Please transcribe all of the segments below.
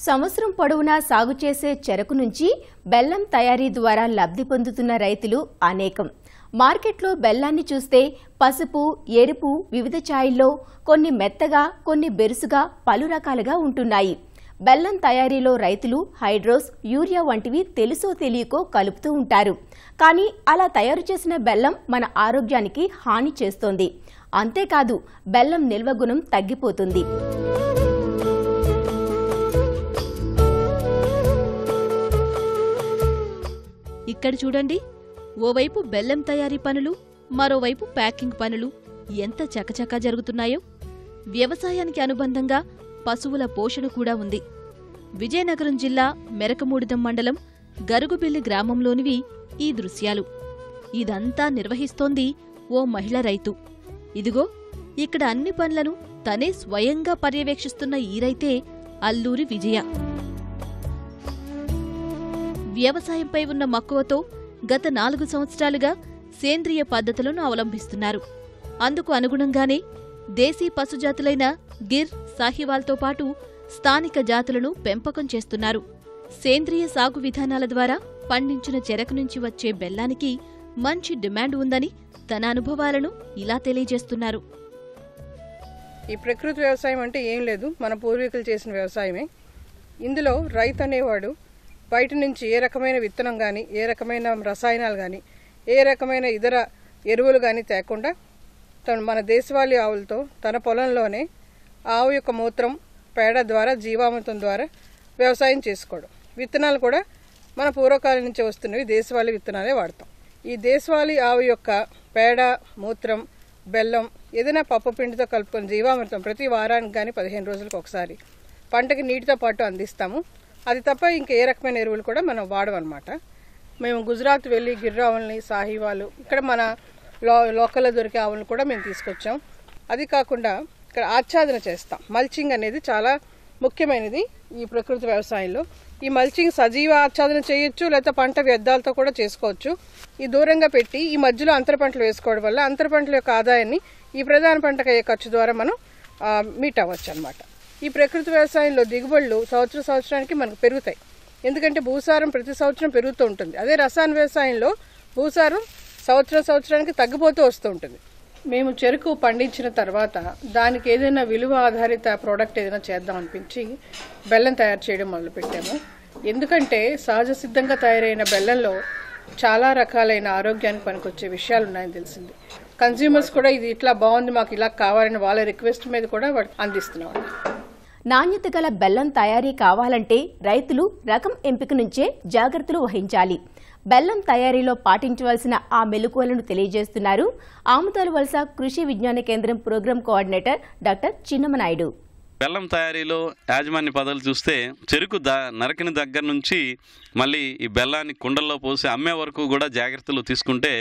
సంవత్సరం పొడవునా సాగు చేసే చెరకు నుంచి బెల్లం తయారీ ద్వారా లబ్ధి పొందుతున్న రైతులు అనేకం. మార్కెట్లో బెల్లాన్ని చూస్తే పసుపు, ఎరుపు వివిధ ఛాయల్లో కొన్ని మెత్తగా, కొన్ని బెరుసుగా పలు రకాలుగా ఉంటున్నాయి. బెల్లం తయారీలో రైతులు హైడ్రోస్, యూరియా వంటివి తెలుసో తెలియకో కలుపుతూ ఉంటారు. కానీ అలా తయారు చేసిన బెల్లం మన ఆరోగ్యానికి హాని చేస్తోంది. అంతేకాదు బెల్లం నిల్వ గుణం తగ్గిపోతుంది. ఇక్కడ చూడండి, ఓవైపు బెల్లం తయారీ పనులు, మరోవైపు ప్యాకింగ్ పనులు ఎంత చకచకా జరుగుతున్నాయో. వ్యవసాయానికి అనుబంధంగా పశువుల పోషణ కూడా ఉంది. విజయనగరం జిల్లా మెరకమూడిదం మండలం గరుగుబిల్లి గ్రామంలోనివి ఈ దృశ్యాలు. ఇదంతా నిర్వహిస్తోంది ఓ మహిళ రైతు. ఇదిగో ఇక్కడ అన్ని పనులను తనే స్వయంగా పర్యవేక్షిస్తున్న ఈ రైతే అల్లూరి విజయ. వ్యవసాయంపై ఉన్న మక్కువతో గత 4 సంవత్సరాలుగా సేంద్రియ పద్ధతులను అవలంబిస్తున్నారు. అందుకు అనుగుణంగానే దేశీ పశుజాతులైన గిర్, సాహివాల్తో పాటు స్థానిక జాతులను పెంపకం చేస్తున్నారు. సేంద్రియ సాగు విధానాల ద్వారా పండించిన చెరకు నుంచి వచ్చే బెల్లానికి మంచి డిమాండ్ ఉందని తన అనుభవాలను ఇలా తెలియజేస్తున్నారు. ఈ ప్రకృతి వ్యవసాయం అంటే ఏం లేదు, మన పూర్వీకులు చేసిన వ్యవసాయమే. ఇందులో రైతు అనేవాడు బయట నుంచి ఏ రకమైన విత్తనం కానీ, ఏ రకమైన రసాయనాలు కానీ, ఏ రకమైన ఇతర ఎరువులు కానీ తేకుండా తను మన దేశవాళీ ఆవులతో తన పొలంలోనే ఆవు యొక్క మూత్రం, పేడ ద్వారా, జీవామృతం ద్వారా వ్యవసాయం చేసుకోవడం. విత్తనాలు కూడా మన పూర్వకాలం నుంచి వస్తున్నవి దేశవాళీ విత్తనాలే వాడతాం. ఈ దేశవాళీ ఆవు యొక్క పేడ, మూత్రం, బెల్లం ఏదైనా పప్పు పిండితో కలుపుకొని జీవామృతం ప్రతి వారానికి కానీ 15 రోజులకు ఒకసారి పంటకి నీటితో పాటు అందిస్తాము. అది తప్ప ఇంకా ఏ రకమైన ఎరువులు కూడా మనం వాడమన్నమాట. మేము గుజరాత్ వెళ్ళి గిర్ ఆవుల్ని, సాహివాలు, ఇక్కడ మన లోకల్లో దొరికే ఆవులను కూడా మేము తీసుకొచ్చాం. అది కాకుండా ఇక్కడ ఆచ్ఛాదన చేస్తాం. మల్చింగ్ అనేది చాలా ముఖ్యమైనది ఈ ప్రకృతి వ్యవసాయంలో. ఈ మల్చింగ్ సజీవ ఆచ్ఛాదన చేయొచ్చు, లేకపోతే పంట వ్యర్థాలతో కూడా చేసుకోవచ్చు. ఈ దూరంగా పెట్టి ఈ మధ్యలో అంతర పంటలు వేసుకోవడం వల్ల అంతర పంటల యొక్క ఆదాయాన్ని ఈ ప్రధాన పంటకు అయ్యే ఖర్చు ద్వారా మనం మీట్ అవ్వచ్చు అనమాట. ఈ ప్రకృతి వ్యవసాయంలో దిగుబడులు సంవత్సరానికి మనకు పెరుగుతాయి. ఎందుకంటే భూసారం ప్రతి సంవత్సరం పెరుగుతూ ఉంటుంది. అదే రసాయన వ్యవసాయంలో భూసారం సంవత్సరానికి తగ్గిపోతూ వస్తూ ఉంటుంది. మేము చెరుకు పండించిన తర్వాత దానికి ఏదైనా విలువ ఆధారిత ప్రోడక్ట్ ఏదైనా చేద్దాం అనిపించి బెల్లం తయారు చేయడం మొదలుపెట్టాము. ఎందుకంటే సహజ సిద్ధంగా తయారైన బెల్లంలో చాలా రకాలైన ఆరోగ్యానికి పనికొచ్చే విషయాలు ఉన్నాయని తెలిసింది. కన్స్యూమర్స్ కూడా ఇది ఇట్లా బాగుంది, మాకు ఇలా కావాలని వాళ్ళ రిక్వెస్ట్ మీద కూడా అందిస్తున్నాం. నాణ్యత గల బెల్లం తయారీ కావాలంటే రైతులు రకం ఎంపిక నుంచే జాగ్రత్తలు వహించాలి. బెల్లం తయారీలో పాటించవలసిన ఆ మెలకువలను తెలియజేస్తున్నారు ఆముతాలు వలస కృషి విజ్ఞాన కేంద్రం ప్రోగ్రాం కోఆర్డినేటర్ డాక్టర్ చిన్నమనాయుడు. బెల్లం తయారీలో యాజమాన్య పదాలు చూస్తే చెరుకు నరకిన దగ్గర నుంచి మళ్ళీ ఈ బెల్లాన్ని కుండల్లో పోసి అమ్మే వరకు కూడా జాగ్రత్తలు తీసుకుంటే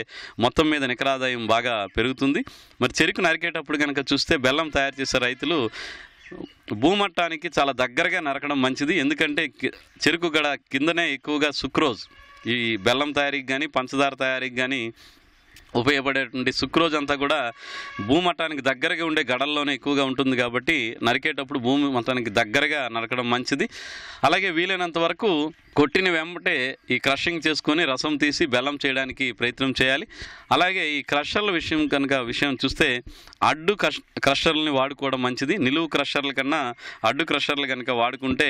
మొత్తం మీద నికరాదాయం బాగా పెరుగుతుంది. మరి చెరుకు నరికేటప్పుడు కనుక చూస్తే బెల్లం తయారు చేసే రైతులు భూమట్టానికి చాలా దగ్గరగా నరకడం మంచిది. ఎందుకంటే చెరుకు గడ కిందనే ఎక్కువగా సుక్రోజ్, ఈ బెల్లం తయారీకి కానీ పంచదార తయారీకి కానీ ఉపయోగపడేటువంటి సుక్రోజ్ అంతా కూడా భూమట్టానికి దగ్గరగా ఉండే గడల్లోనే ఎక్కువగా ఉంటుంది. కాబట్టి నరికేటప్పుడు భూమి మట్టానికి దగ్గరగా నరకడం మంచిది. అలాగే వీలైనంత వరకు కొట్టిన వెంబటే ఈ క్రషింగ్ చేసుకొని రసం తీసి బెల్లం చేయడానికి ప్రయత్నం చేయాలి. అలాగే ఈ క్రషర్ల విషయం చూస్తే అడ్డు క్రషర్లని వాడుకోవడం మంచిది. నిలువు క్రషర్ల కన్నా అడ్డు క్రషర్లు కనుక వాడుకుంటే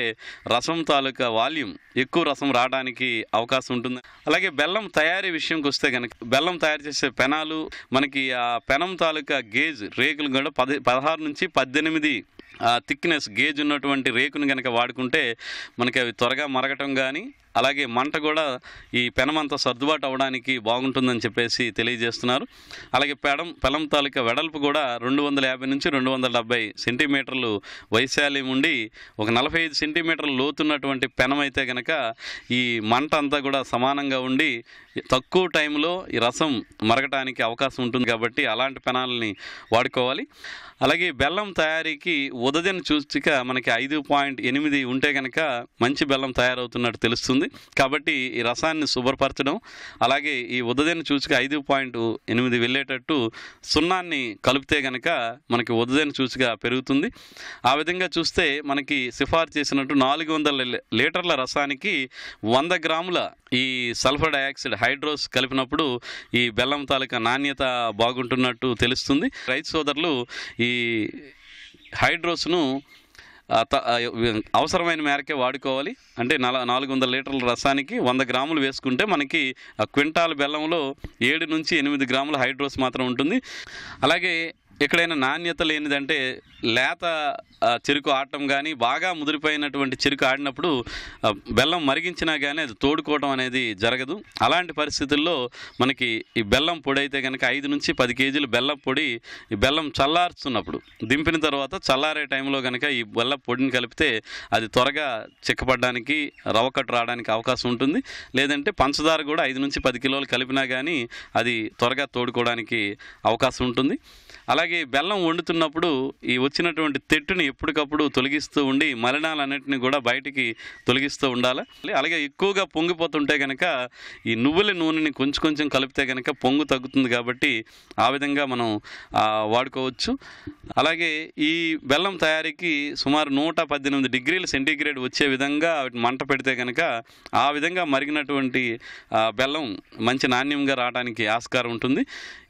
రసం తాలూకా వాల్యూమ్ ఎక్కువ రసం రావడానికి అవకాశం ఉంటుంది. అలాగే బెల్లం తయారీ విషయంకి వస్తే కనుక బెల్లం తయారు చేసే పెనాలు, మనకి ఆ పెనం తాలూకా గేజ్ రేకులు కూడా 16 నుంచి 18 థిక్నెస్ గేజ్ ఉన్నటువంటి రేకును కనుక వాడుకుంటే మనకి అవి త్వరగా మరగటం కానీ, అలాగే మంట కూడా ఈ పెనమంతా సర్దుబాటు అవ్వడానికి బాగుంటుందని చెప్పేసి తెలియజేస్తున్నారు. అలాగే పెనం తాలూకా వెడల్పు కూడా 250 నుంచి 270 సెంటీమీటర్లు వైశాల్యం ఉండి ఒక 45 సెంటీమీటర్ల లోతున్నటువంటి పెనం అయితే కనుక ఈ మంట అంతా కూడా సమానంగా ఉండి తక్కువ టైంలో ఈ రసం మరగటానికి అవకాశం ఉంటుంది. కాబట్టి అలాంటి పెనాలని వాడుకోవాలి. అలాగే బెల్లం తయారీకి ఉదజన సూచిక మనకి 5.8 ఉంటే కనుక మంచి బెల్లం తయారవుతున్నట్టు తెలుస్తుంది. వస్తుంది. కాబట్టి ఈ రసాన్ని శుభ్రపరచడం, అలాగే ఈ ఉదజని సూచిక 5.8 వెళ్ళేటట్టు సున్నాన్ని కలిపితే గనక మనకి ఉదజని సూచిక పెరుగుతుంది. ఆ విధంగా చూస్తే మనకి సిఫార్సు చేసినట్టు 400 లీటర్ల రసానికి 100 గ్రాముల ఈ సల్ఫర్ డయాక్సైడ్ హైడ్రోస్ కలిపినప్పుడు ఈ బెల్లం తాలూకా నాణ్యత బాగుంటున్నట్టు తెలుస్తుంది. రైతు సోదరులు ఈ హైడ్రోస్ను అవసరమైన మేరకే వాడుకోవాలి. అంటే 400 లీటర్ల రసానికి 100 గ్రాములు వేసుకుంటే మనకి క్వింటాల్ బెల్లంలో 7 నుంచి 8 గ్రాముల హైడ్రోస్ మాత్రం ఉంటుంది. అలాగే ఎక్కడైనా నాణ్యత లేనిదంటే లేత చెరుకు ఆడటం కానీ, బాగా ముదిరిపోయినటువంటి చెరుకు ఆడినప్పుడు బెల్లం మరిగించినా కానీ అది తోడుకోవడం అనేది జరగదు. అలాంటి పరిస్థితుల్లో మనకి ఈ బెల్లం పొడి అయితే కనుక 5 నుంచి 10 కేజీలు బెల్లం పొడి ఈ బెల్లం చల్లారుతున్నప్పుడు దింపిన తర్వాత చల్లారే టైంలో కనుక ఈ బెల్లం పొడిని కలిపితే అది త్వరగా చిక్కపడడానికి, రవ్వకట్టు రావడానికి అవకాశం ఉంటుంది. లేదంటే పంచదార కూడా 5 నుంచి 10 కిలోలు కలిపినా కానీ అది త్వరగా తోడుకోవడానికి అవకాశం ఉంటుంది. అలాగే బెల్లం వండుతున్నప్పుడు ఈ వచ్చినటువంటి తెట్టుని ఎప్పటికప్పుడు తొలగిస్తూ ఉండి మలినాలన్నింటినీ కూడా బయటికి తొలగిస్తూ ఉండాలి. అలాగే ఎక్కువగా పొంగిపోతుంటే కనుక ఈ నువ్వుల నూనెని కొంచెం కొంచెం కలిపితే కనుక పొంగు తగ్గుతుంది. కాబట్టి ఆ విధంగా మనం వాడుకోవచ్చు. అలాగే ఈ బెల్లం తయారీకి సుమారు 118 డిగ్రీల సెంటీగ్రేడ్ వచ్చే విధంగా మంట పెడితే కనుక ఆ విధంగా మరిగినటువంటి బెల్లం మంచి నాణ్యంగా రావడానికి ఆస్కారం ఉంటుంది.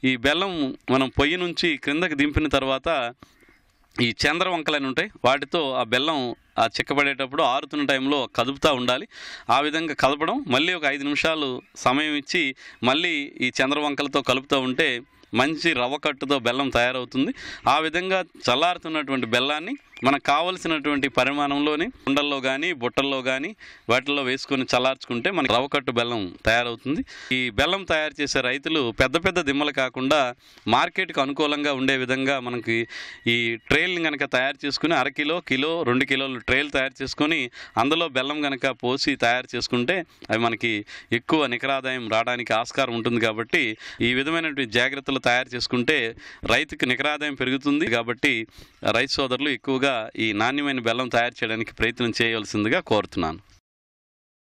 ఈ బెల్లం మనం పొయ్యి నుంచి క్రిందకి దింపిన తర్వాత ఈ చంద్రవంకలని ఉంటాయి, వాటితో ఆ బెల్లం చిక్కబడేటప్పుడు ఆరుతున్న టైంలో కదుపుతూ ఉండాలి. ఆ విధంగా కదపడం, మళ్ళీ ఒక 5 నిమిషాలు సమయం ఇచ్చి మళ్ళీ ఈ చంద్రవంకలతో కలుపుతూ ఉంటే మంచి రవ్వకట్టుతో బెల్లం తయారవుతుంది. ఆ విధంగా చల్లారుతున్నటువంటి బెల్లాన్ని మనకు కావలసినటువంటి పరిమాణంలోని కుండల్లో కానీ, బుట్టల్లో కానీ వాటిల్లో వేసుకొని చల్లార్చుకుంటే మనకి రవ్వకట్టు బెల్లం తయారవుతుంది. ఈ బెల్లం తయారు చేసే రైతులు పెద్ద పెద్ద దిమ్మలు కాకుండా మార్కెట్కి అనుకూలంగా ఉండే విధంగా మనకి ఈ ట్రేల్ని కనుక తయారు చేసుకుని 1/2 కిలో, కిలో, 2 కిలోలు ట్రేలు తయారు చేసుకొని అందులో బెల్లం కనుక పోసి తయారు చేసుకుంటే అవి మనకి ఎక్కువ నికరాదాయం రావడానికి ఆస్కారం ఉంటుంది. కాబట్టి ఈ విధమైనటువంటి జాగ్రత్తలు తయారు చేసుకుంటే రైతుకి నికరాదాయం పెరుగుతుంది. కాబట్టి రైతు సోదరులు ఎక్కువగా ఈ నాణ్యమైన బెల్లం తయారు చేయడానికి ప్రయత్నం చేయవలసిందిగా కోరుతున్నాను.